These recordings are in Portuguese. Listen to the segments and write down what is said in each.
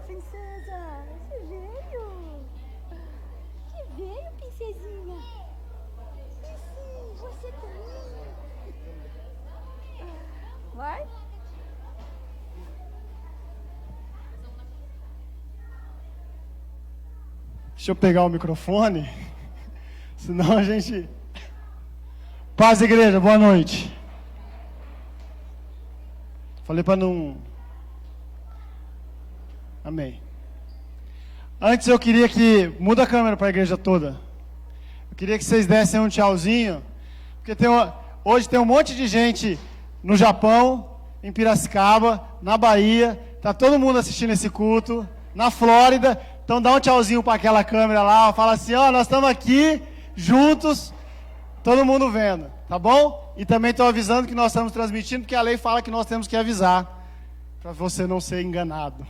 Princesa, você veio? Que veio, princesinha? E sim, você também. Vai? Deixa eu pegar o microfone, senão a gente... Paz, igreja, boa noite. Falei para não... Amém. Antes eu queria que... Muda a câmera para a igreja toda. Eu queria que vocês dessem um tchauzinho, porque hoje tem um monte de gente no Japão, em Piracicaba, na Bahia, tá todo mundo assistindo esse culto, na Flórida. Então dá um tchauzinho para aquela câmera lá, fala assim, ó, nós estamos aqui juntos, todo mundo vendo, tá bom? E também estou avisando que nós estamos transmitindo, porque a lei fala que nós temos que avisar, para você não ser enganado.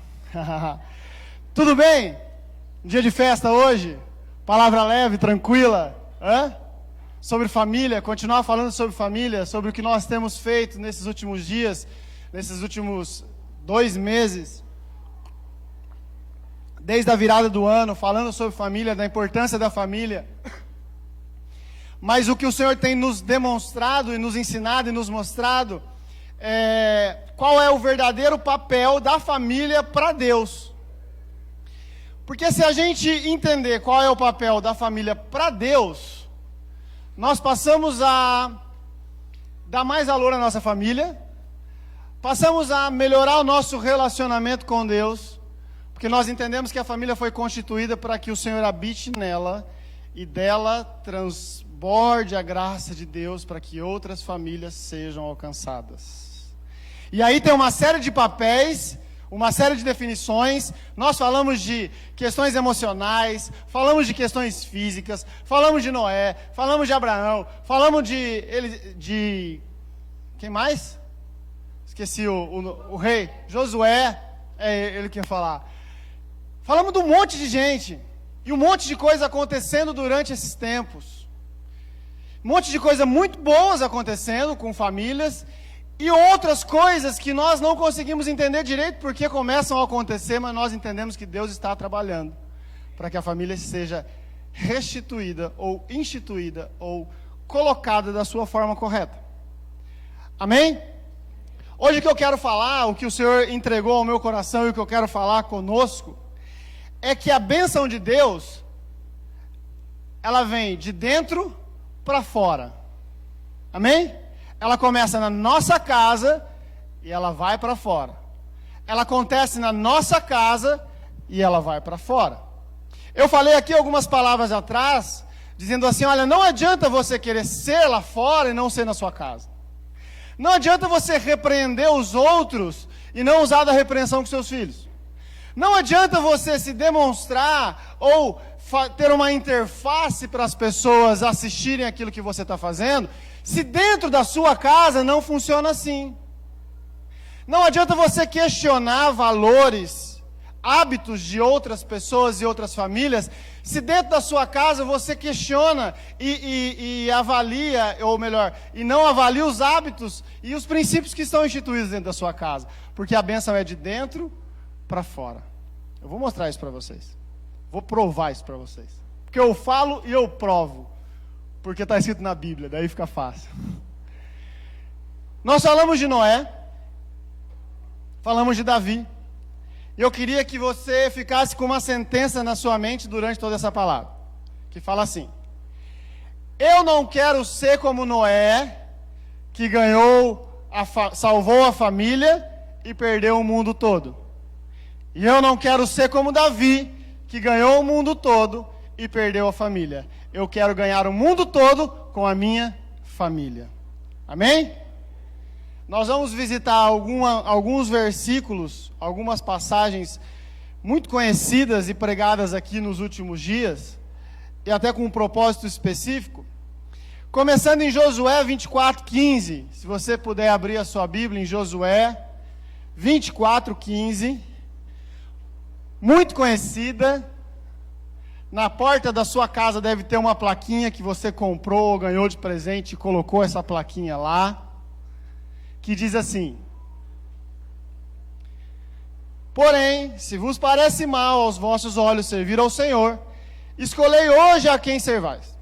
Tudo bem? Dia de festa hoje? Palavra leve, tranquila? Sobre família, continuar falando sobre família, sobre o que nós temos feito nesses últimos dias, nesses últimos 2 meses, desde a virada do ano, falando sobre família, da importância da família. Mas o que o Senhor tem nos demonstrado e nos ensinado e nos mostrado qual é o verdadeiro papel da família para Deus. Porque se a gente entender qual é o papel da família para Deus, nós passamos a dar mais valor à nossa família, passamos a melhorar o nosso relacionamento com Deus, porque nós entendemos que a família foi constituída para que o Senhor habite nela e dela transborde a graça de Deus para que outras famílias sejam alcançadas. E aí tem uma série de papéis, uma série de definições. Nós falamos de questões emocionais, falamos de questões físicas, falamos de Noé, falamos de Abraão, falamos de quem mais? Esqueci o rei, Josué, ele que ia falar. Falamos de um monte de gente, e um monte de coisa acontecendo durante esses tempos. Um monte de coisa muito boas acontecendo com famílias, e outras coisas que nós não conseguimos entender direito porque começam a acontecer, mas nós entendemos que Deus está trabalhando para que a família seja restituída, ou instituída, ou colocada da sua forma correta. Amém? Hoje o que eu quero falar, o que o Senhor entregou ao meu coração e o que eu quero falar conosco, é que a bênção de Deus, ela vem de dentro para fora. Amém? Ela começa na nossa casa e ela vai para fora. Ela acontece na nossa casa e ela vai para fora. Eu falei aqui algumas palavras atrás, dizendo assim, olha, não adianta você querer ser lá fora e não ser na sua casa. Não adianta você repreender os outros e não usar da repreensão com seus filhos. Não adianta você se demonstrar ou ter uma interface para as pessoas assistirem aquilo que você está fazendo, se dentro da sua casa não funciona assim. Não adianta você questionar valores, hábitos de outras pessoas e outras famílias, se dentro da sua casa você questiona e avalia, ou melhor, e não avalia os hábitos e os princípios que estão instituídos dentro da sua casa. Porque a bênção é de dentro para fora. Eu vou mostrar isso para vocês. Vou provar isso para vocês. Porque eu falo e eu provo. Porque está escrito na Bíblia, daí fica fácil. Nós falamos de Noé, falamos de Davi. E eu queria que você ficasse com uma sentença na sua mente durante toda essa palavra. Que fala assim: eu não quero ser como Noé, que salvou a família e perdeu o mundo todo. E eu não quero ser como Davi, que ganhou o mundo todo e perdeu a família. Eu quero ganhar o mundo todo com a minha família. Amém? Nós vamos visitar alguns versículos, algumas passagens muito conhecidas e pregadas aqui nos últimos dias, e até com um propósito específico. Começando em Josué 24:15. Se você puder abrir a sua Bíblia em Josué 24:15. Muito conhecida. Na porta da sua casa deve ter uma plaquinha que você comprou ou ganhou de presente e colocou essa plaquinha lá, que diz assim: Porém, se vos parece mal aos vossos olhos servir ao Senhor, escolhei hoje a quem servais.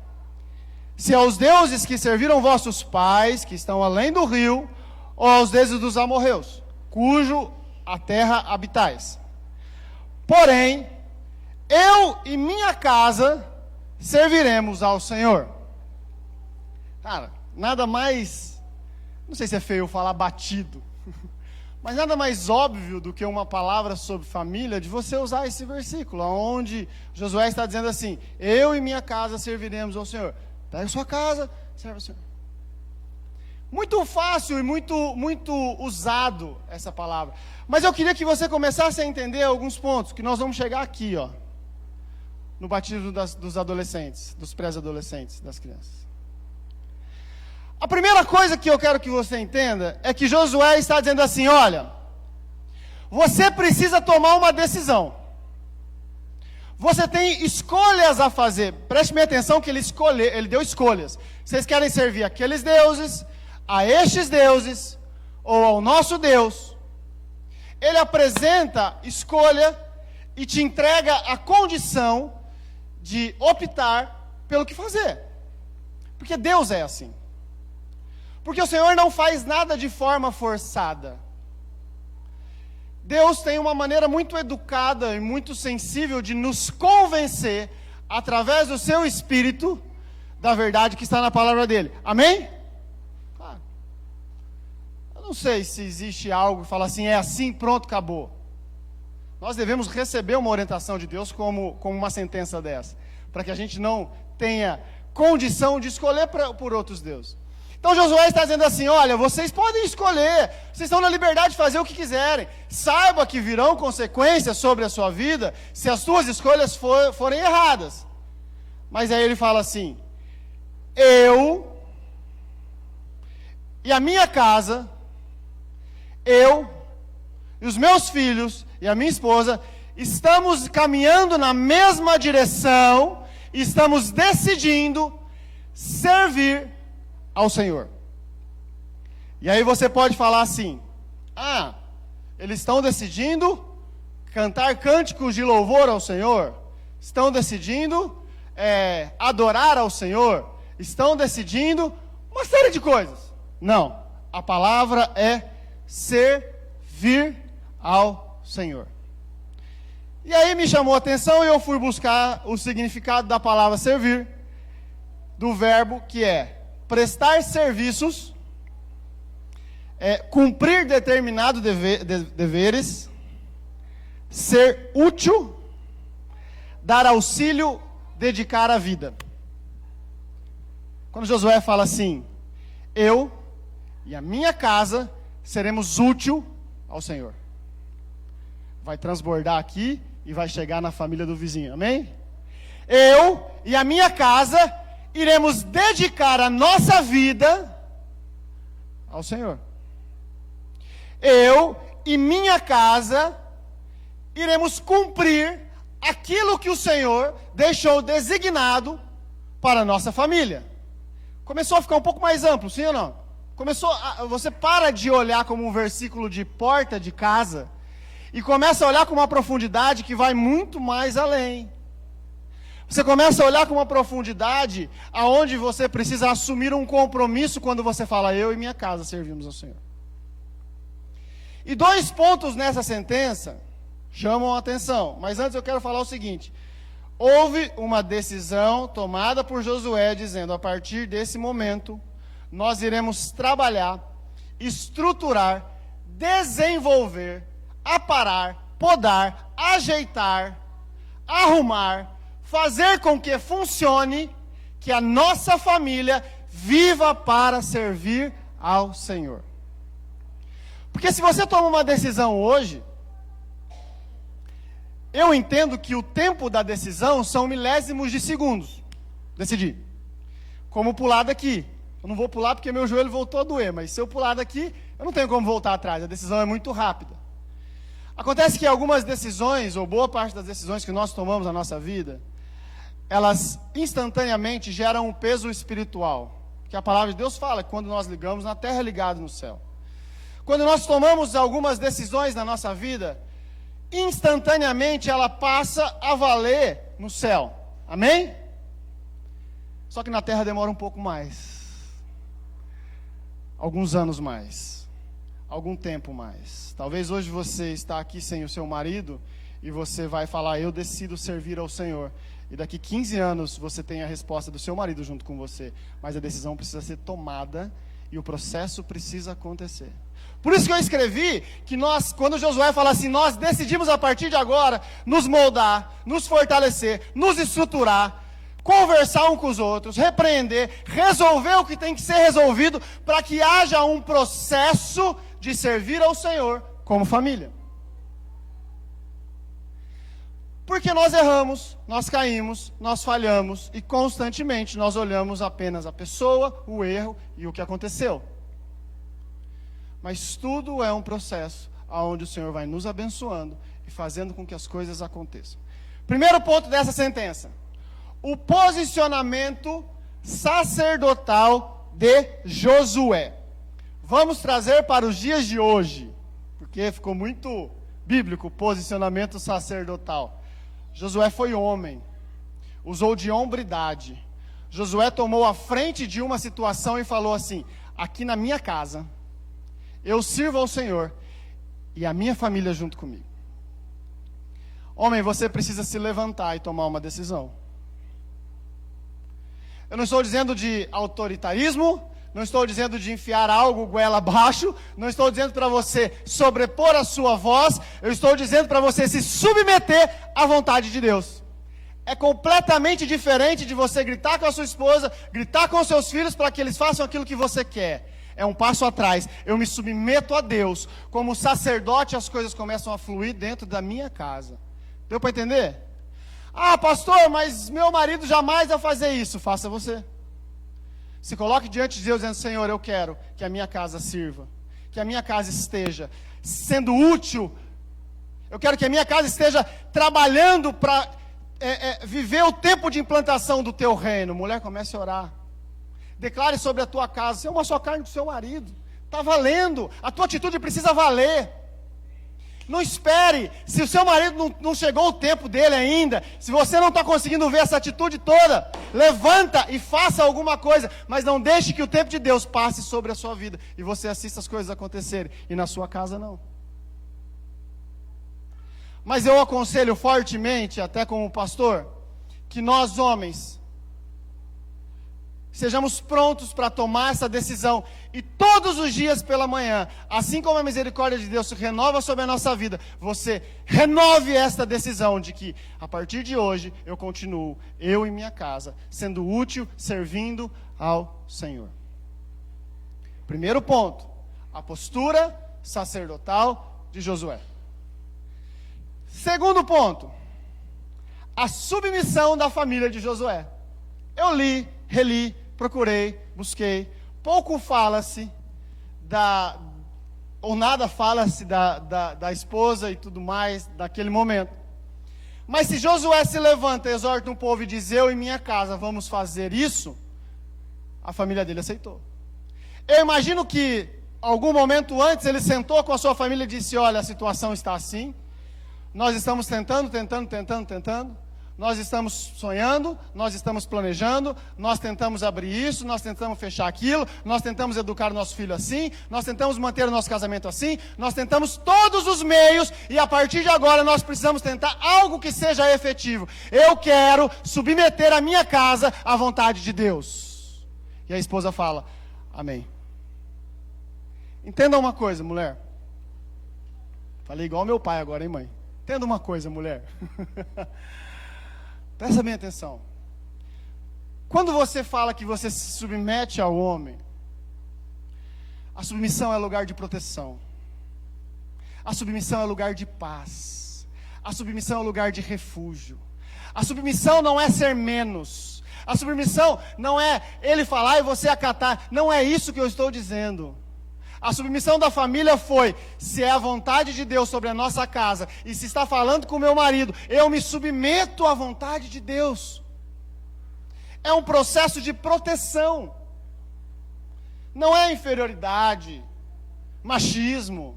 Se aos deuses que serviram vossos pais, que estão além do rio, ou aos deuses dos amorreus, cujo a terra habitais. Porém, eu e minha casa serviremos ao Senhor. Cara, nada mais, não sei se é feio falar batido, mas nada mais óbvio do que uma palavra sobre família, de você usar esse versículo, onde Josué está dizendo assim: eu e minha casa serviremos ao Senhor. Pega a sua casa, serve ao Senhor. Muito fácil e muito usado essa palavra. Mas eu queria que você começasse a entender alguns pontos, que nós vamos chegar aqui, ó, no batismo dos adolescentes, dos pré-adolescentes, das crianças. A primeira coisa que eu quero que você entenda é que Josué está dizendo assim: olha, você precisa tomar uma decisão. Você tem escolhas a fazer. Preste bem atenção que ele deu escolhas. Vocês querem servir aqueles deuses, a estes deuses, ou ao nosso Deus? Ele apresenta escolha e te entrega a condição de optar pelo que fazer. Porque Deus é assim. Porque o Senhor não faz nada de forma forçada. Deus tem uma maneira muito educada e muito sensível de nos convencer, através do seu Espírito, da verdade que está na palavra dele. Amém? Claro. Eu não sei se existe algo que fala assim, é assim, pronto, acabou. Nós devemos receber uma orientação de Deus como uma sentença dessa, para que a gente não tenha condição de escolher por outros deuses. Então Josué está dizendo assim: olha, vocês podem escolher, vocês estão na liberdade de fazer o que quiserem. Saiba que virão consequências sobre a sua vida se as suas escolhas forem erradas. Mas aí ele fala assim: eu e a minha casa, eu e os meus filhos e a minha esposa, estamos caminhando na mesma direção, e estamos decidindo servir ao Senhor. E aí você pode falar assim: eles estão decidindo cantar cânticos de louvor ao Senhor, estão decidindo adorar ao Senhor, estão decidindo uma série de coisas. Não, a palavra é servir ao Senhor. E aí me chamou a atenção e eu fui buscar o significado da palavra servir, do verbo que é prestar serviços, cumprir determinados deveres, ser útil, dar auxílio, dedicar a vida. Quando Josué fala assim: eu e a minha casa seremos útil ao Senhor, vai transbordar aqui e vai chegar na família do vizinho, amém? Eu e a minha casa iremos dedicar a nossa vida ao Senhor. Eu e minha casa iremos cumprir aquilo que o Senhor deixou designado para a nossa família. Começou a ficar um pouco mais amplo, sim ou não? Você para de olhar como um versículo de porta de casa e começa a olhar com uma profundidade que vai muito mais além. Você começa a olhar com uma profundidade aonde você precisa assumir um compromisso quando você fala: eu e minha casa servimos ao Senhor. E 2 pontos nessa sentença chamam a atenção. Mas antes eu quero falar o seguinte: houve uma decisão tomada por Josué dizendo: a partir desse momento nós iremos trabalhar, estruturar, desenvolver, aparar, podar, ajeitar, arrumar, fazer com que funcione, que a nossa família viva para servir ao Senhor. Porque se você toma uma decisão hoje, eu entendo que o tempo da decisão são milésimos de segundos. Decidi. Como pular daqui. Eu não vou pular porque meu joelho voltou a doer, mas se eu pular daqui, eu não tenho como voltar atrás. A decisão é muito rápida. Acontece que algumas decisões, ou boa parte das decisões que nós tomamos na nossa vida, elas instantaneamente geram um peso espiritual. Que a palavra de Deus fala que quando nós ligamos na terra, é ligado no céu. Quando nós tomamos algumas decisões na nossa vida, instantaneamente ela passa a valer no céu. Amém? Só que na terra demora um pouco mais. Alguns anos mais. Algum tempo mais. Talvez hoje você está aqui sem o seu marido e você vai falar, eu decido servir ao Senhor. E daqui 15 anos você tem a resposta do seu marido junto com você. Mas a decisão precisa ser tomada e o processo precisa acontecer. Por isso que eu escrevi que nós, quando Josué fala assim, nós decidimos a partir de agora nos moldar, nos fortalecer, nos estruturar, conversar um com os outros, repreender, resolver o que tem que ser resolvido para que haja um processo de servir ao Senhor como família. Porque nós erramos, nós caímos, nós falhamos e constantemente nós olhamos apenas a pessoa, o erro e o que aconteceu. Mas tudo é um processo onde o Senhor vai nos abençoando e fazendo com que as coisas aconteçam. Primeiro ponto dessa sentença: o posicionamento sacerdotal de Josué. Vamos trazer para os dias de hoje, porque ficou muito bíblico o posicionamento sacerdotal. Josué foi homem, usou de hombridade. Josué tomou a frente de uma situação e falou assim: aqui na minha casa, eu sirvo ao Senhor e a minha família junto comigo. Homem, você precisa se levantar e tomar uma decisão. Eu não estou dizendo de autoritarismo, não estou dizendo de enfiar algo goela abaixo, não estou dizendo para você sobrepor a sua voz, eu estou dizendo para você se submeter à vontade de Deus. É completamente diferente de você gritar com a sua esposa, gritar com os seus filhos para que eles façam aquilo que você quer. É um passo atrás. Eu me submeto a Deus. Como sacerdote, as coisas começam a fluir dentro da minha casa. Deu para entender? Ah, pastor, mas meu marido jamais vai fazer isso. Faça você. Se coloque diante de Deus dizendo: Senhor, eu quero que a minha casa sirva, que a minha casa esteja sendo útil. Eu quero que a minha casa esteja trabalhando para viver o tempo de implantação do teu reino. Mulher, comece a orar. Declare sobre a tua casa: você é uma só carne com o seu marido. Está valendo. A tua atitude precisa valer. Não espere. Se o seu marido não chegou o tempo dele ainda, se você não está conseguindo ver essa atitude toda, levanta e faça alguma coisa. Mas não deixe que o tempo de Deus passe sobre a sua vida e você assista as coisas acontecerem. E na sua casa não. Mas eu aconselho fortemente, até como pastor, que nós homens sejamos prontos para tomar essa decisão. E todos os dias pela manhã, assim como a misericórdia de Deus se renova sobre a nossa vida, você renove esta decisão de que, a partir de hoje, eu continuo, eu e minha casa, sendo útil, servindo ao Senhor. Primeiro ponto, a postura sacerdotal de Josué. Segundo ponto, a submissão da família de Josué. Eu li, reli, procurei, busquei. Pouco fala-se ou nada fala-se da esposa e tudo mais, daquele momento. Mas se Josué se levanta, exorta um povo e diz: eu e minha casa vamos fazer isso, a família dele aceitou. Eu imagino que, algum momento antes, ele sentou com a sua família e disse: olha, a situação está assim, nós estamos tentando. Nós estamos sonhando, nós estamos planejando, nós tentamos abrir isso, nós tentamos fechar aquilo, nós tentamos educar o nosso filho assim, nós tentamos manter o nosso casamento assim, nós tentamos todos os meios e a partir de agora nós precisamos tentar algo que seja efetivo. Eu quero submeter a minha casa à vontade de Deus. E a esposa fala: amém. Entenda uma coisa, mulher. Falei igual meu pai agora, hein, mãe? Entenda uma coisa, mulher. Presta bem atenção. Quando você fala que você se submete ao homem, a submissão é lugar de proteção. A submissão é lugar de paz. A submissão é lugar de refúgio. A submissão não é ser menos. A submissão não é ele falar e você acatar. Não é isso que eu estou dizendo. A submissão da família foi: se é a vontade de Deus sobre a nossa casa, e se está falando com o meu marido, eu me submeto à vontade de Deus. É um processo de proteção. Não é inferioridade, machismo.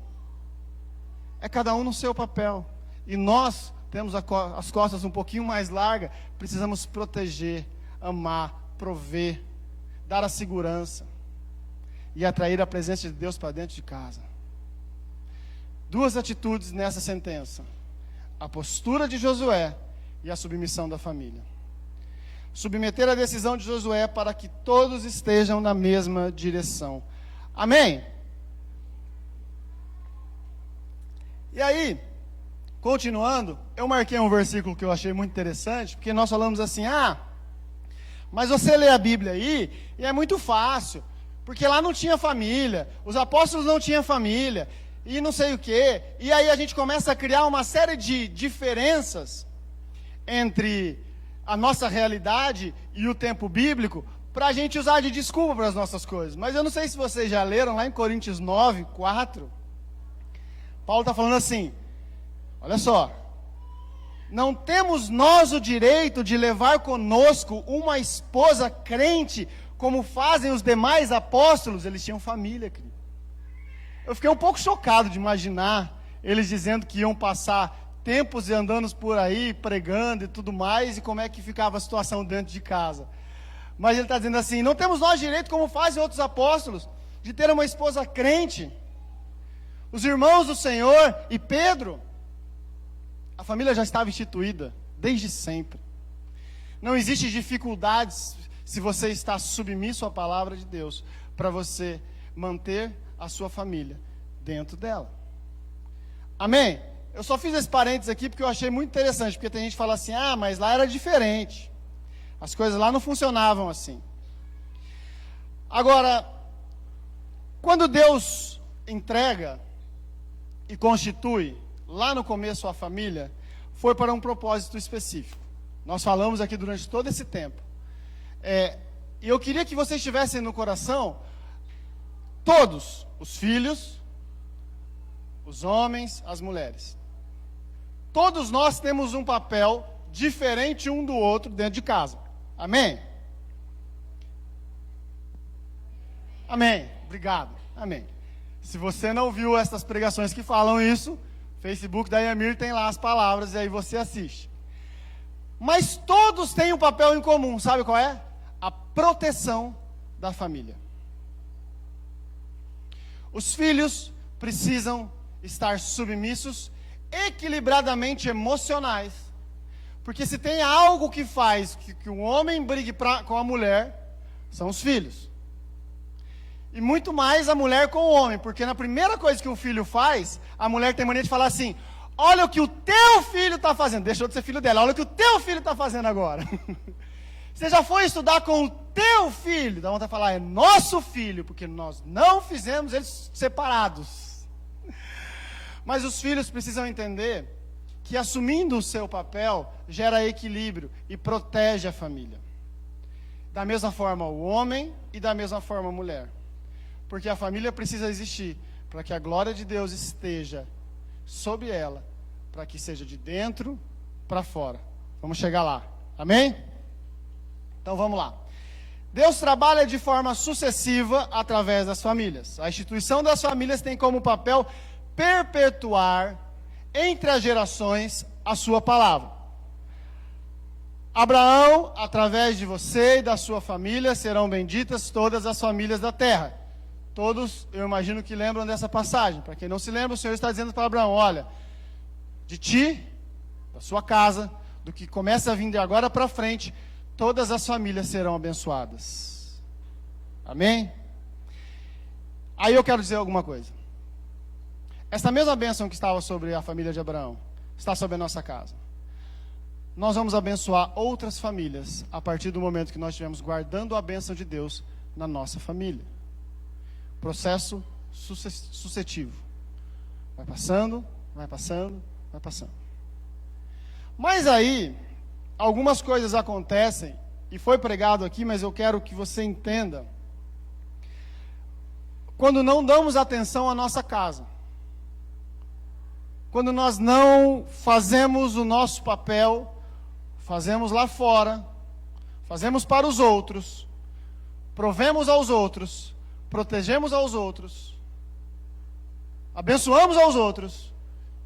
É cada um no seu papel. e nós temos as costas um pouquinho mais largas, precisamos proteger, amar, prover, dar a segurança e atrair a presença de Deus para dentro de casa. Duas atitudes nessa sentença: a postura de Josué e a submissão da família. Submeter a decisão de Josué para que todos estejam na mesma direção. Amém? E aí, continuando, eu marquei um versículo que eu achei muito interessante, porque nós falamos assim: mas você lê a Bíblia aí, e é muito fácil, porque lá não tinha família, os apóstolos não tinham família, e não sei o quê. E aí a gente começa a criar uma série de diferenças entre a nossa realidade e o tempo bíblico, para a gente usar de desculpa para as nossas coisas. Mas eu não sei se vocês já leram lá em Coríntios 9, 4, Paulo está falando assim, olha só: não temos nós o direito de levar conosco uma esposa crente, como fazem os demais apóstolos. Eles tinham família, querido. Eu fiquei um pouco chocado de imaginar eles dizendo que iam passar tempos e andando por aí, pregando e tudo mais, e como é que ficava a situação dentro de casa. Mas ele está dizendo assim: não temos nós direito, como fazem outros apóstolos, de ter uma esposa crente. Os irmãos do Senhor e Pedro, a família já estava instituída desde sempre. Não existe dificuldades se você está submisso à palavra de Deus, para você manter a sua família dentro dela. Amém? Eu só fiz esse parênteses aqui porque eu achei muito interessante, porque tem gente que fala assim: mas lá era diferente, as coisas lá não funcionavam assim. Agora, quando Deus entrega e constitui lá no começo a família, foi para um propósito específico. Nós falamos aqui durante todo esse tempo. E eu queria que vocês tivessem no coração, todos, os filhos, os homens, as mulheres. Todos nós temos um papel diferente um do outro dentro de casa. Amém? Amém. Obrigado. Amém. Se você não viu essas pregações que falam isso, Facebook da Yamir tem lá as palavras, e aí você assiste. Mas todos têm um papel em comum, sabe qual é? A proteção da família. Os filhos precisam estar submissos, equilibradamente emocionais, porque se tem algo que faz que um homem brigue com a mulher, são os filhos. E muito mais a mulher com o homem, porque na primeira coisa que o filho faz, a mulher tem mania de falar assim: olha o que o teu filho está fazendo. Deixou de ser filho dela, olha o que o teu filho está fazendo agora. Você já foi estudar com o teu filho? Dá vontade de falar: é nosso filho, porque nós não fizemos eles separados. Mas os filhos precisam entender que assumindo o seu papel, gera equilíbrio e protege a família. Da mesma forma o homem e da mesma forma a mulher. Porque a família precisa existir para que a glória de Deus esteja sobre ela, para que seja de dentro para fora. Vamos chegar lá. Amém? Então vamos lá. Deus trabalha de forma sucessiva através das famílias. A instituição das famílias tem como papel perpetuar entre as gerações a sua palavra. Abraão, através de você e da sua família, serão benditas todas as famílias da terra. Todos, eu imagino que lembram dessa passagem. Para quem não se lembra, o Senhor está dizendo para Abraão: olha, de ti, da sua casa, do que começa a vir de agora para frente, todas as famílias serão abençoadas. Amém? Aí eu quero dizer alguma coisa. Essa mesma bênção que estava sobre a família de Abraão, está sobre a nossa casa. Nós vamos abençoar outras famílias, a partir do momento que nós estivermos guardando a bênção de Deus na nossa família. Processo sucessivo. Vai passando, vai passando, vai passando. Mas aí, algumas coisas acontecem, e foi pregado aqui, mas eu quero que você entenda. Quando não damos atenção à nossa casa, quando nós não fazemos o nosso papel, fazemos lá fora, fazemos para os outros, provemos aos outros, protegemos aos outros, abençoamos aos outros,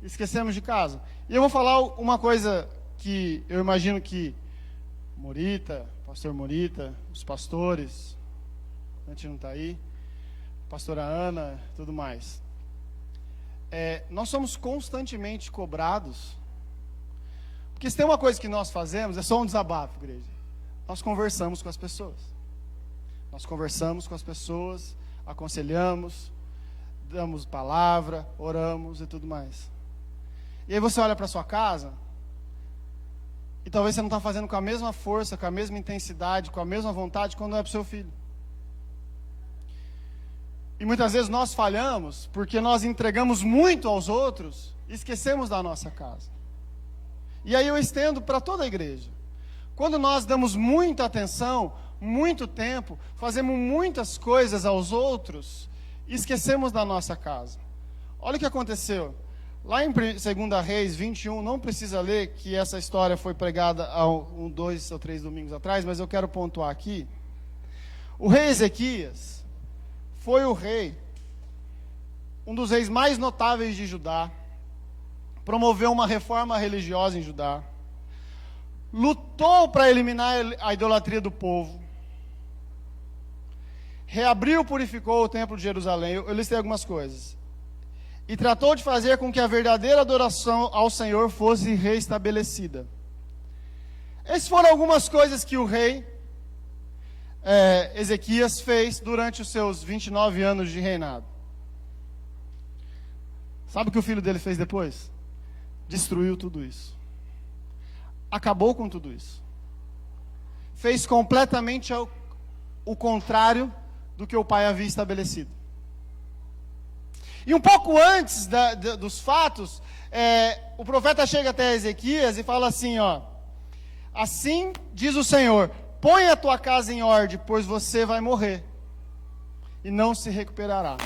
esquecemos de casa. E eu vou falar uma coisa que eu imagino que Morita, pastor Morita, os pastores, a gente não está aí, pastora Ana, tudo mais. Nós somos constantemente cobrados, porque se tem uma coisa que nós fazemos, é só um desabafo, igreja. Nós conversamos com as pessoas. Nós conversamos com as pessoas, aconselhamos, damos palavra, oramos e tudo mais. E aí você olha para sua casa, e talvez você não está fazendo com a mesma força, com a mesma intensidade, com a mesma vontade quando é para o seu filho. E muitas vezes nós falhamos porque nós entregamos muito aos outros e esquecemos da nossa casa. E aí eu estendo para toda a igreja. Quando nós damos muita atenção, muito tempo, fazemos muitas coisas aos outros e esquecemos da nossa casa. Olha o que aconteceu. Lá em 2 Reis 21, não precisa ler, que essa história foi pregada há 2 ou 3 domingos atrás, mas eu quero pontuar aqui. O rei Ezequias foi o rei, um dos reis mais notáveis de Judá, promoveu uma reforma religiosa em Judá, lutou para eliminar a idolatria do povo, reabriu e purificou o templo de Jerusalém. Eu listei algumas coisas. E tratou de fazer com que a verdadeira adoração ao Senhor fosse restabelecida. Essas foram algumas coisas que o rei Ezequias fez durante os seus 29 anos de reinado. Sabe o que o filho dele fez depois? Destruiu tudo isso. Acabou com tudo isso. Fez completamente o contrário do que o pai havia estabelecido. E um pouco antes dos fatos, o profeta chega até Ezequias e fala assim, assim diz o Senhor, põe a tua casa em ordem, pois você vai morrer e não se recuperará.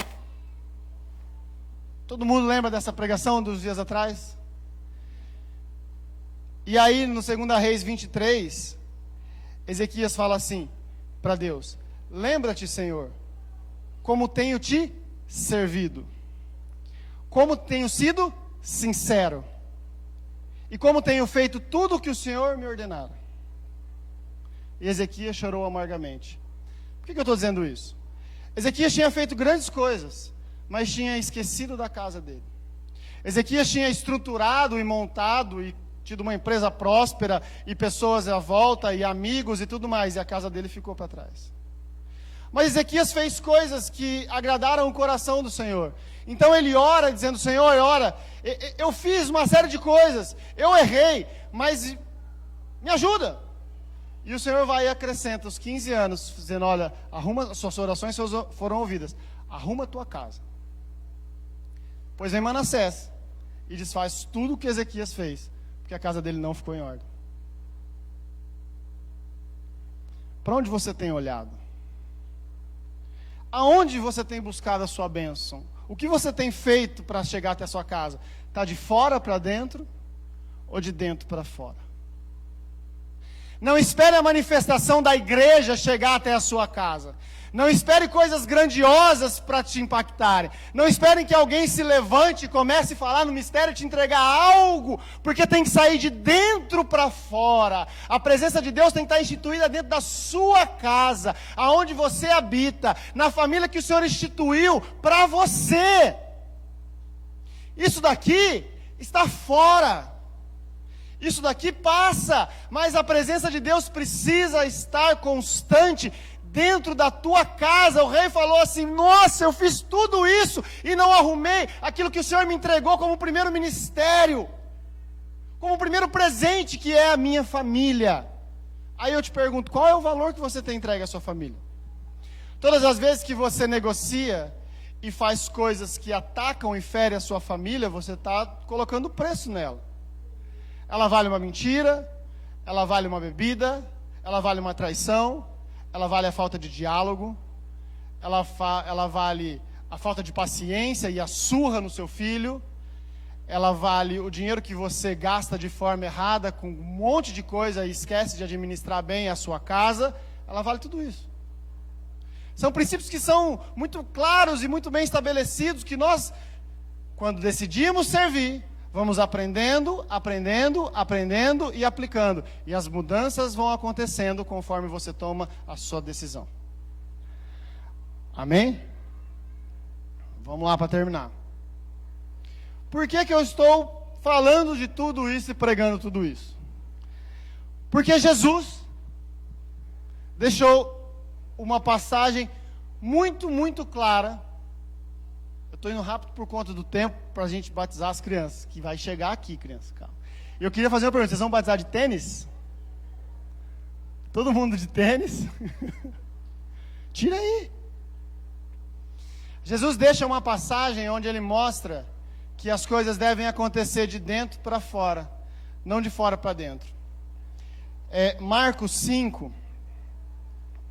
Todo mundo lembra dessa pregação dos dias atrás? E aí no 2 Reis 23, Ezequias fala assim para Deus, lembra-te, Senhor, como tenho te servido, como tenho sido sincero, e como tenho feito tudo o que o Senhor me ordenara. E Ezequias chorou amargamente. Por que eu estou dizendo isso? Ezequias tinha feito grandes coisas, mas tinha esquecido da casa dele. Ezequias tinha estruturado e montado e tido uma empresa próspera e pessoas à volta e amigos e tudo mais, e a casa dele ficou para trás. Mas Ezequias fez coisas que agradaram o coração do Senhor. Então ele ora dizendo, Senhor, eu fiz uma série de coisas, eu errei, mas me ajuda. E o Senhor vai e acrescenta os 15 anos, dizendo, olha, arruma, suas orações foram ouvidas, arruma a tua casa. Pois vem Manassés e desfaz tudo o que Ezequias fez, porque a casa dele não ficou em ordem. Para onde você tem olhado? Aonde você tem buscado a sua bênção? O que você tem feito para chegar até a sua casa? Está de fora para dentro ou de dentro para fora? Não espere a manifestação da igreja chegar até a sua casa. Não espere coisas grandiosas para te impactarem. Não espere que alguém se levante e comece a falar no mistério e te entregar algo, porque tem que sair de dentro para fora. A presença de Deus tem que estar instituída dentro da sua casa, aonde você habita, na família que o Senhor instituiu para você. Isso daqui está fora. Isso daqui passa, mas a presença de Deus precisa estar constante dentro da tua casa. O rei falou assim, nossa, eu fiz tudo isso e não arrumei aquilo que o Senhor me entregou como primeiro ministério, como primeiro presente, que é a minha família. Aí eu te pergunto, qual é o valor que você tem entregue à sua família? Todas as vezes que você negocia e faz coisas que atacam e ferem a sua família, você está colocando preço nela. Ela vale uma mentira, ela vale uma bebida, ela vale uma traição, ela vale a falta de diálogo, ela vale a falta de paciência e a surra no seu filho, ela vale o dinheiro que você gasta de forma errada com um monte de coisa e esquece de administrar bem a sua casa, ela vale tudo isso. São princípios que são muito claros e muito bem estabelecidos, que nós, quando decidimos servir, Vamos aprendendo e aplicando. E as mudanças vão acontecendo conforme você toma a sua decisão. Amém? Vamos lá para terminar. Por que eu estou falando de tudo isso e pregando tudo isso? Porque Jesus deixou uma passagem muito, muito clara. Eu estou indo rápido por conta do tempo para a gente batizar as crianças, que vai chegar aqui, criança. Calma. Eu queria fazer uma pergunta: vocês vão batizar de tênis? Todo mundo de tênis? Tira aí. Jesus deixa uma passagem onde ele mostra que as coisas devem acontecer de dentro para fora, não de fora para dentro. Marcos 5,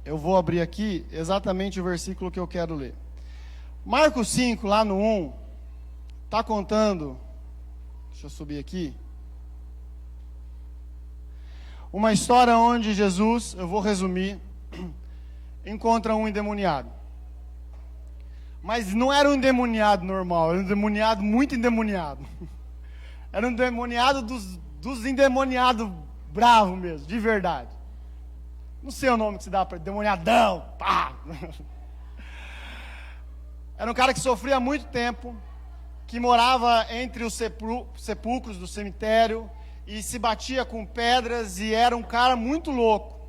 eu vou abrir aqui exatamente o versículo que eu quero ler. Marcos 5, lá no 1, está contando, deixa eu subir aqui, uma história onde Jesus, eu vou resumir, encontra um endemoniado. Mas não era um endemoniado normal, era um endemoniado muito endemoniado. Era um endemoniado dos endemoniados bravos mesmo, de verdade. Não sei o nome que se dá para endemoniadão, pá! Era um cara que sofria há muito tempo, que morava entre os sepulcros do cemitério e se batia com pedras e era um cara muito louco.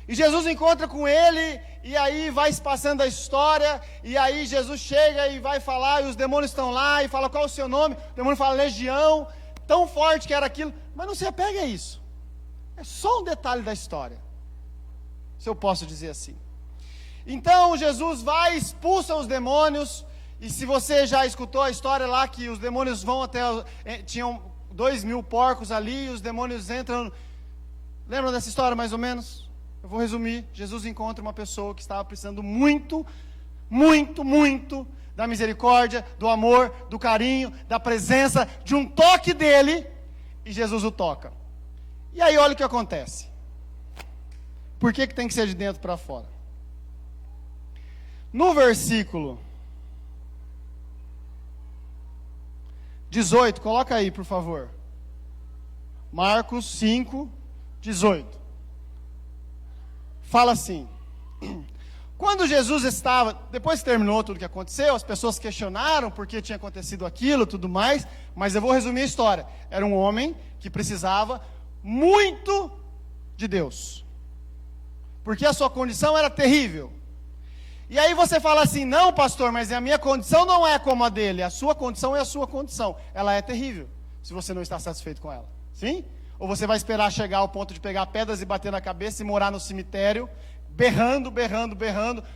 E Jesus encontra com ele e aí vai se passando a história e aí Jesus chega e vai falar e os demônios estão lá e fala: qual é o seu nome? O demônio fala: Legião, tão forte que era aquilo, mas não se apega a isso. É só um detalhe da história, se eu posso dizer assim. Então Jesus vai e expulsa os demônios. E se você já escutou a história lá que os demônios vão até... Tinham 2.000 porcos ali e os demônios entram... Lembram dessa história mais ou menos? Eu vou resumir. Jesus encontra uma pessoa que estava precisando muito, muito, muito da misericórdia, do amor, do carinho, da presença, de um toque dele. E Jesus o toca. E aí olha o que acontece. Por que tem que ser de dentro para fora? No versículo 18, coloca aí, por favor. Marcos 5, 18. Fala assim: quando Jesus estava, depois que terminou tudo o que aconteceu, as pessoas questionaram por que tinha acontecido aquilo, tudo mais, mas eu vou resumir a história. Era um homem que precisava muito de Deus, porque a sua condição era terrível. E aí você fala assim: não, pastor, mas a minha condição não é como a dele. A sua condição é a sua condição. Ela é terrível, se você não está satisfeito com ela. Sim? Ou você vai esperar chegar ao ponto de pegar pedras e bater na cabeça e morar no cemitério, berrando,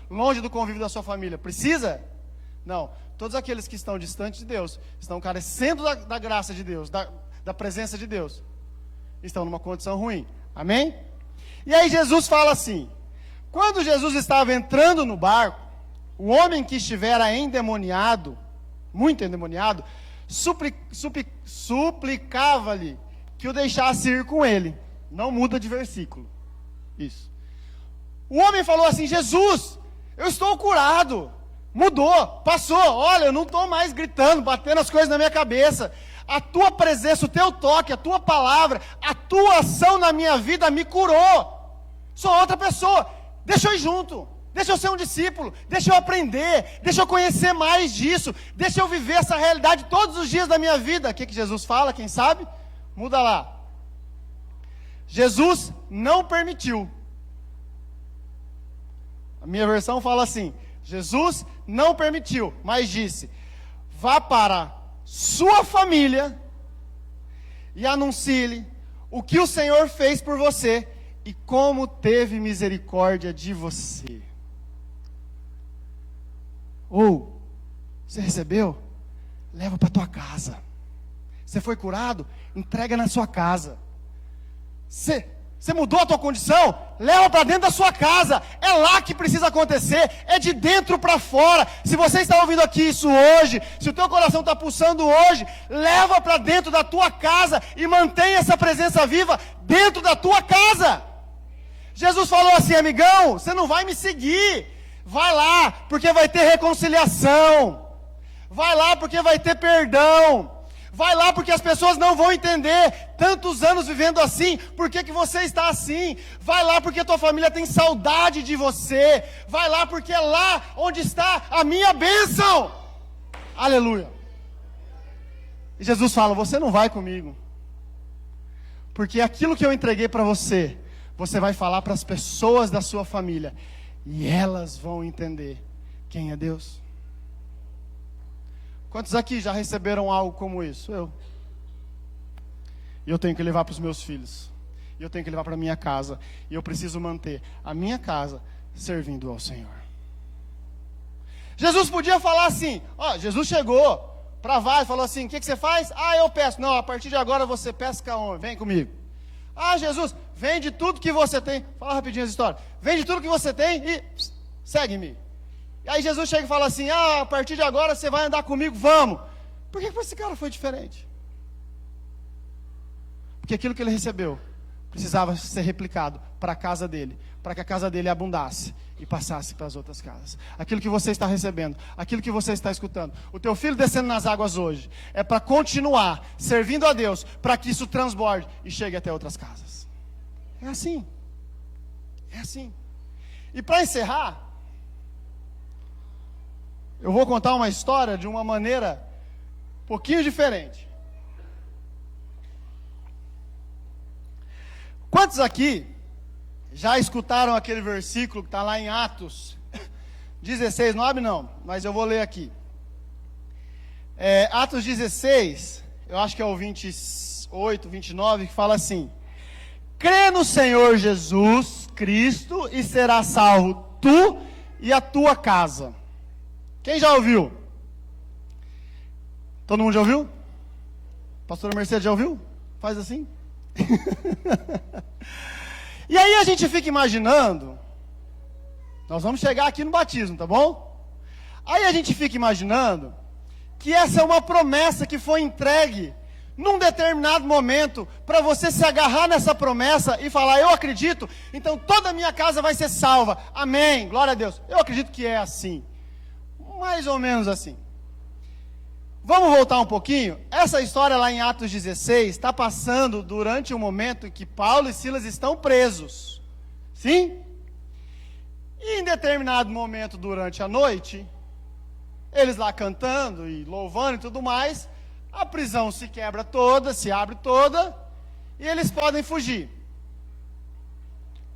longe do convívio da sua família. Precisa? Não. Todos aqueles que estão distantes de Deus, estão carecendo da graça de Deus, da presença de Deus, estão numa condição ruim. Amém? E aí Jesus fala assim: quando Jesus estava entrando no barco, o homem que estivera endemoniado, muito endemoniado, suplicava-lhe que o deixasse ir com ele. Não muda de versículo. Isso. O homem falou assim: Jesus, eu estou curado. Mudou, passou. Olha, eu não estou mais gritando, batendo as coisas na minha cabeça. A tua presença, o teu toque, a tua palavra, a tua ação na minha vida me curou. Sou outra pessoa. Deixa eu ir junto, deixa eu ser um discípulo, deixa eu aprender, deixa eu conhecer mais disso, deixa eu viver essa realidade todos os dias da minha vida. O que Jesus fala, quem sabe? Muda lá. Jesus não permitiu. A minha versão fala assim: Jesus não permitiu, mas disse: vá para sua família e anuncie-lhe o que o Senhor fez por você e como teve misericórdia de você. Ou, você recebeu? Leva para tua casa. Você foi curado? Entrega na sua casa. Você mudou a tua condição? Leva para dentro da sua casa. É lá que precisa acontecer. É de dentro para fora. Se você está ouvindo aqui isso hoje, se o teu coração está pulsando hoje, leva para dentro da tua casa e mantenha essa presença viva dentro da tua casa. Jesus falou assim: amigão, você não vai me seguir. Vai lá, porque vai ter reconciliação. Vai lá, porque vai ter perdão. Vai lá porque as pessoas não vão entender. Tantos anos vivendo assim, por que você está assim? Vai lá porque a tua família tem saudade de você. Vai lá porque é lá onde está a minha bênção. Aleluia. E Jesus fala, você não vai comigo. Porque aquilo que eu entreguei para você, você vai falar para as pessoas da sua família. E elas vão entender quem é Deus. Quantos aqui já receberam algo como isso? Eu. E eu tenho que levar para os meus filhos. E eu tenho que levar para a minha casa. E eu preciso manter a minha casa servindo ao Senhor. Jesus podia falar assim, ó, Jesus chegou para vários, falou assim, o que você faz? Ah, eu pesco. Não, a partir de agora você pesca onde? Vem comigo. Ah, Jesus, vende tudo que você tem. Fala rapidinho essa história. Vende tudo que você tem e segue-me. E aí Jesus chega e fala assim, a partir de agora você vai andar comigo, vamos. Por que esse cara foi diferente? Porque aquilo que ele recebeu precisava ser replicado para a casa dele, para que a casa dele abundasse e passasse para as outras casas. Aquilo que você está recebendo, aquilo que você está escutando, o teu filho descendo nas águas hoje, é para continuar servindo a Deus, para que isso transborde e chegue até outras casas. É assim. É assim. E para encerrar, eu vou contar uma história de uma maneira um pouquinho diferente. Quantos aqui já escutaram aquele versículo que está lá em Atos 16, não abre não, mas eu vou ler aqui. Atos 16, eu acho que é o 28, 29, que fala assim: crê no Senhor Jesus Cristo e será salvo tu e a tua casa. Quem já ouviu? Todo mundo já ouviu? Pastora Mercedes já ouviu? Faz assim. E aí a gente fica imaginando, nós vamos chegar aqui no batismo, tá bom? Aí a gente fica imaginando que essa é uma promessa que foi entregue num determinado momento, para você se agarrar nessa promessa e falar, eu acredito, então toda a minha casa vai ser salva, amém, glória a Deus. Eu acredito que é assim, mais ou menos assim. Vamos voltar um pouquinho? Essa história lá em Atos 16 está passando durante o momento em que Paulo e Silas estão presos. Sim? E em determinado momento durante a noite, eles lá cantando e louvando e tudo mais, a prisão se quebra toda, se abre toda, e eles podem fugir.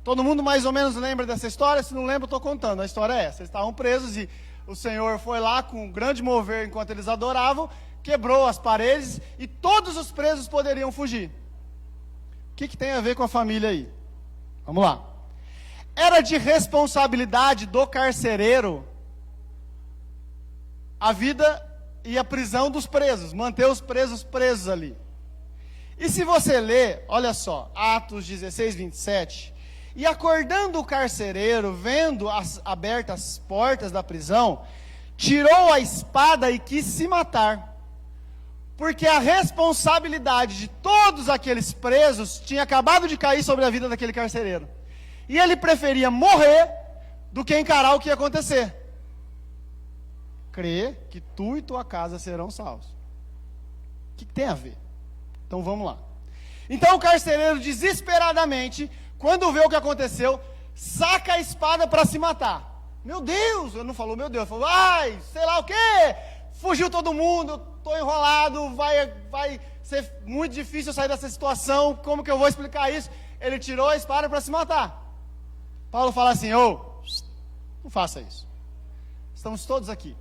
Todo mundo mais ou menos lembra dessa história? Se não lembra, eu estou contando. A história é essa. Eles estavam presos e o Senhor foi lá com um grande mover enquanto eles adoravam, quebrou as paredes e todos os presos poderiam fugir. O que tem a ver com a família aí? Vamos lá. Era de responsabilidade do carcereiro a vida e a prisão dos presos, manter os presos presos ali. E se você ler, olha só, Atos 16, 27... E acordando o carcereiro, vendo abertas as portas da prisão, tirou a espada e quis se matar. Porque a responsabilidade de todos aqueles presos tinha acabado de cair sobre a vida daquele carcereiro. E ele preferia morrer do que encarar o que ia acontecer. Crê que tu e tua casa serão salvos. O que tem a ver? Então vamos lá. Então o carcereiro desesperadamente, quando vê o que aconteceu, saca a espada para se matar. Meu Deus, ele não falou meu Deus, ele falou, ai, sei lá o quê, fugiu todo mundo, estou enrolado, vai ser muito difícil sair dessa situação, como que eu vou explicar isso? Ele tirou a espada para se matar. Paulo fala assim, não faça isso. Estamos todos aqui.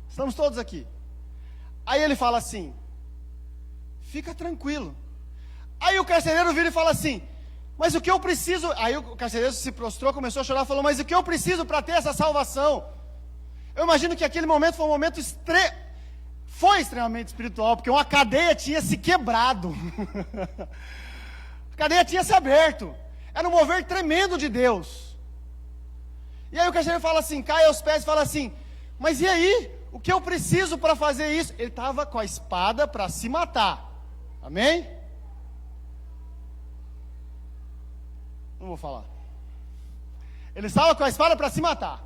Estamos todos aqui. Aí ele fala assim, fica tranquilo. Aí o carcereiro vira e fala assim, mas o que eu preciso... Aí o carcereiro se prostrou, começou a chorar, falou, mas o que eu preciso para ter essa salvação? Eu imagino que aquele momento foi um momento foi extremamente espiritual, porque uma cadeia tinha se quebrado. A cadeia tinha se aberto. Era um mover tremendo de Deus. E aí o carcereiro fala assim, cai aos pés e fala assim, mas e aí? O que eu preciso para fazer isso? Ele estava com a espada para se matar. Amém? Não vou falar. Ele estava com a espada para se matar.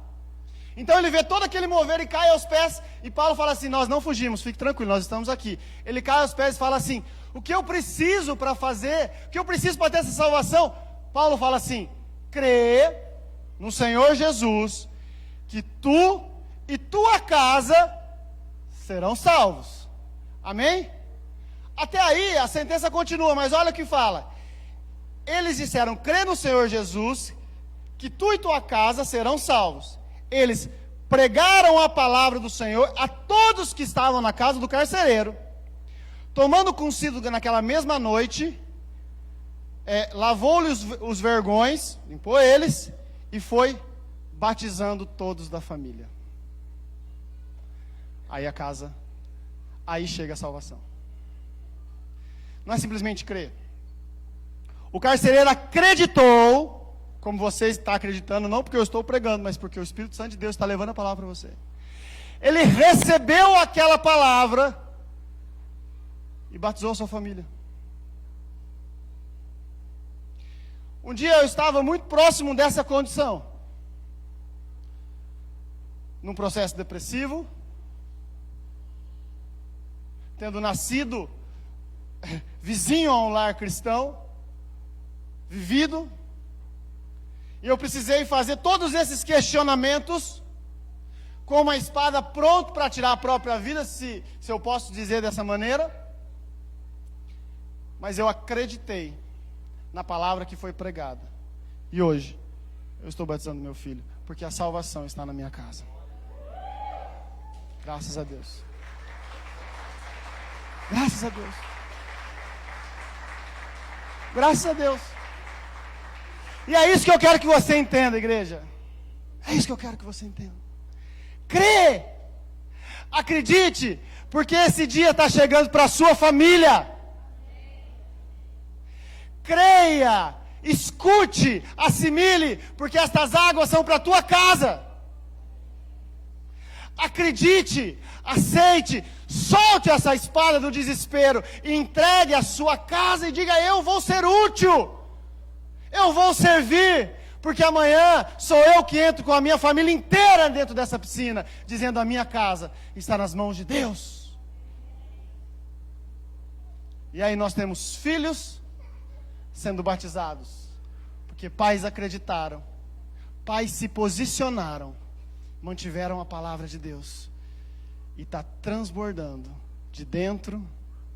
Então ele vê todo aquele mover e cai aos pés. E Paulo fala assim: nós não fugimos, fique tranquilo, nós estamos aqui. Ele cai aos pés e fala assim: o que eu preciso para fazer? O que eu preciso para ter essa salvação? Paulo fala assim: crê no Senhor Jesus, que tu e tua casa serão salvos. Amém? Até aí a sentença continua, mas olha o que fala. Eles disseram: crê no Senhor Jesus, que tu e tua casa serão salvos. Eles pregaram a palavra do Senhor a todos que estavam na casa do carcereiro. Tomando consigo naquela mesma noite, lavou-lhe os vergões, limpou eles, e foi batizando todos da família. Aí chega a salvação. Não é simplesmente crer. O carcereiro acreditou, como você está acreditando, não porque eu estou pregando, mas porque o Espírito Santo de Deus está levando a palavra para você. Ele recebeu aquela palavra e batizou a sua família. Um dia eu estava muito próximo dessa condição, num processo depressivo, tendo nascido vizinho a um lar cristão, vivido, e eu precisei fazer todos esses questionamentos com uma espada pronto para tirar a própria vida, se eu posso dizer dessa maneira. Mas eu acreditei na palavra que foi pregada, e hoje eu estou batizando meu filho, porque a salvação está na minha casa. Graças a Deus. Graças a Deus. Graças a Deus. E é isso que eu quero que você entenda, igreja. É isso que eu quero que você entenda. Crê. Acredite, porque esse dia está chegando para a sua família. Creia, escute, assimile, porque estas águas são para a tua casa. Acredite, aceite, solte essa espada do desespero, entregue a sua casa e diga: eu vou ser útil, eu vou servir, porque amanhã sou eu que entro com a minha família inteira dentro dessa piscina, dizendo: a minha casa está nas mãos de Deus. E aí nós temos filhos sendo batizados, porque pais acreditaram, pais se posicionaram, mantiveram a palavra de Deus, e está transbordando de dentro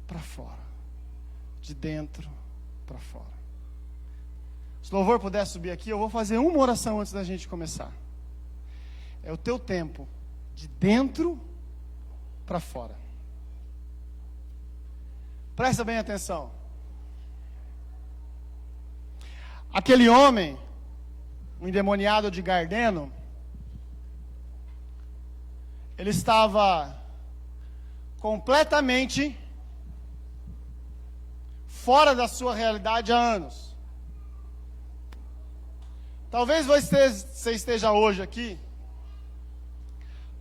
para fora, de dentro para fora. Se o louvor puder subir aqui, eu vou fazer uma oração antes da gente começar. É o teu tempo, de dentro para fora. Presta bem atenção. Aquele homem, o endemoniado de Gardeno, ele estava completamente fora da sua realidade há anos. Talvez você esteja hoje aqui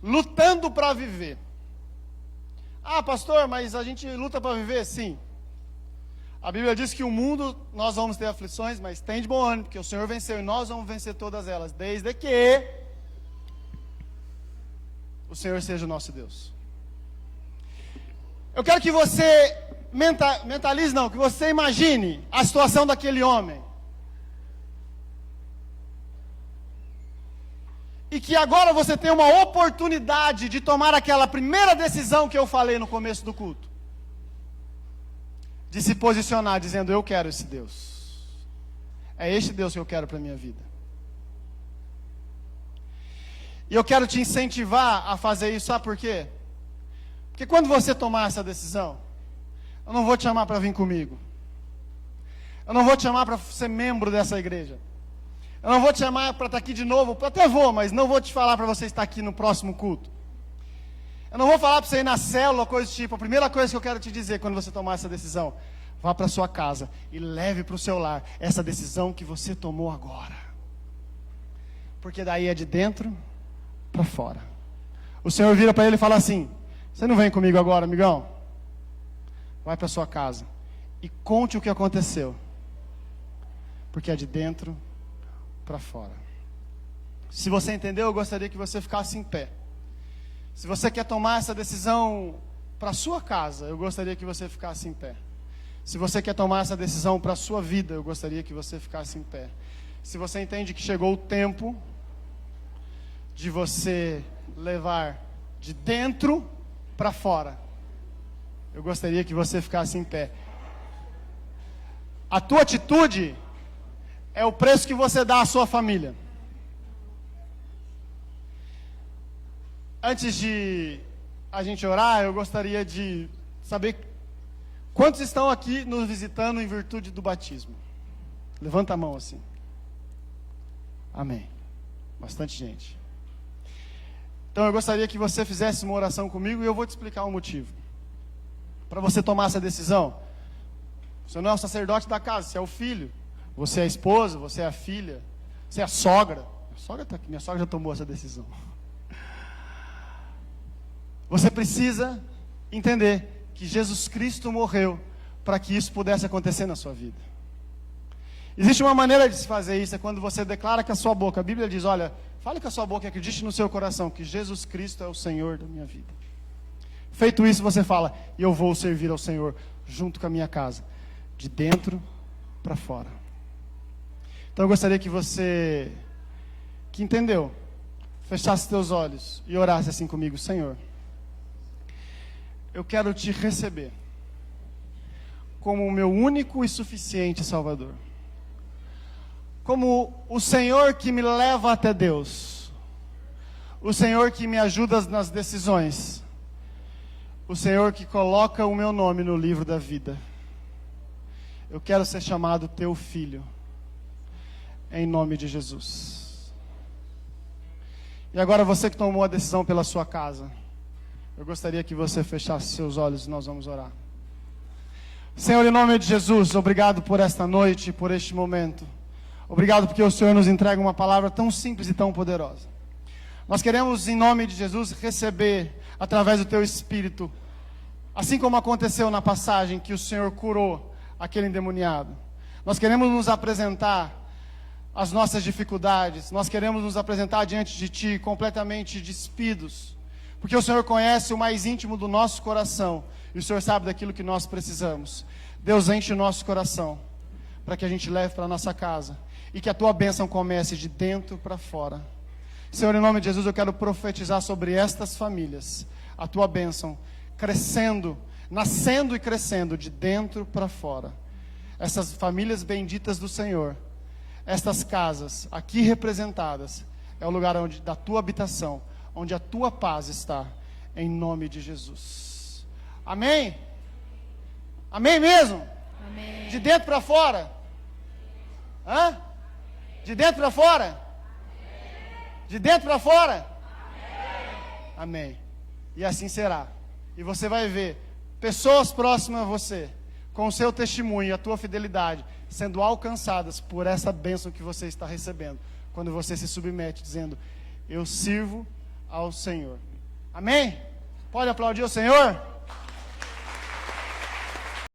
lutando para viver. Ah, pastor, mas a gente luta para viver? Sim. A Bíblia diz que o mundo nós vamos ter aflições, mas tem de bom ânimo, porque o Senhor venceu e nós vamos vencer todas elas, desde que o Senhor seja o nosso Deus. Eu quero que você mentalize, que você imagine a situação daquele homem. E que agora você tem uma oportunidade de tomar aquela primeira decisão que eu falei no começo do culto. De se posicionar dizendo: eu quero esse Deus. É este Deus que eu quero para a minha vida. E eu quero te incentivar a fazer isso, sabe por quê? Porque quando você tomar essa decisão, eu não vou te chamar para vir comigo. Eu não vou te chamar para ser membro dessa igreja. Eu não vou te chamar para estar aqui de novo, até vou, mas não vou te falar para você estar aqui no próximo culto. Eu não vou falar para você ir na célula, coisa do tipo. A primeira coisa que eu quero te dizer quando você tomar essa decisão: vá para sua casa e leve para o seu lar essa decisão que você tomou agora. Porque daí é de dentro para fora. O Senhor vira para ele e fala assim: você não vem comigo agora, amigão? Vai para sua casa e conte o que aconteceu. Porque é de dentro para fora. Se você entendeu, eu gostaria que você ficasse em pé. Se você quer tomar essa decisão para a sua casa, eu gostaria que você ficasse em pé. Se você quer tomar essa decisão para a sua vida, eu gostaria que você ficasse em pé. Se você entende que chegou o tempo de você levar de dentro para fora, eu gostaria que você ficasse em pé. A tua atitude é o preço que você dá à sua família. Antes de a gente orar, eu gostaria de saber quantos estão aqui nos visitando em virtude do batismo. Levanta a mão assim. Amém. Bastante gente. Então eu gostaria que você fizesse uma oração comigo e eu vou te explicar o motivo. Para você tomar essa decisão, você não é o sacerdote da casa, você é o filho. Você é a esposa, você é a filha, você é a sogra. Minha sogra está aqui, minha sogra já tomou essa decisão. Você precisa entender que Jesus Cristo morreu para que isso pudesse acontecer na sua vida. Existe uma maneira de se fazer isso, é quando você declara com a sua boca. A Bíblia diz, olha, fale com a sua boca e acredite no seu coração que Jesus Cristo é o Senhor da minha vida. Feito isso, você fala, e eu vou servir ao Senhor junto com a minha casa, de dentro para fora. Então eu gostaria que você, que entendeu, fechasse seus olhos e orasse assim comigo. Senhor, eu quero te receber como o meu único e suficiente Salvador. Como o Senhor que me leva até Deus. O Senhor que me ajuda nas decisões. O Senhor que coloca o meu nome no livro da vida. Eu quero ser chamado teu filho. Em nome de Jesus. E agora você que tomou a decisão pela sua casa, eu gostaria que você fechasse seus olhos e nós vamos orar. Senhor, em nome de Jesus, obrigado por esta noite, por este momento. Obrigado porque o Senhor nos entrega uma palavra tão simples e tão poderosa. Nós queremos, em nome de Jesus, receber, através do Teu Espírito, assim como aconteceu na passagem que o Senhor curou aquele endemoniado. Nós queremos nos apresentar as nossas dificuldades, nós queremos nos apresentar diante de Ti completamente despidos, porque o Senhor conhece o mais íntimo do nosso coração, e o Senhor sabe daquilo que nós precisamos. Deus, enche o nosso coração, para que a gente leve para a nossa casa, e que a Tua bênção comece de dentro para fora. Senhor, em nome de Jesus, eu quero profetizar sobre estas famílias, a Tua bênção, crescendo, nascendo e crescendo, de dentro para fora. Essas famílias benditas do Senhor, estas casas aqui representadas, é o lugar da Tua habitação, onde a Tua paz está, em nome de Jesus. Amém? Amém mesmo? Amém. De dentro para fora? Hã? De dentro para fora? De dentro para fora? Amém. E assim será. E você vai ver pessoas próximas a você, com o seu testemunho e a tua fidelidade, sendo alcançadas por essa bênção que você está recebendo, quando você se submete, dizendo, eu sirvo ao Senhor. Amém? Pode aplaudir o Senhor?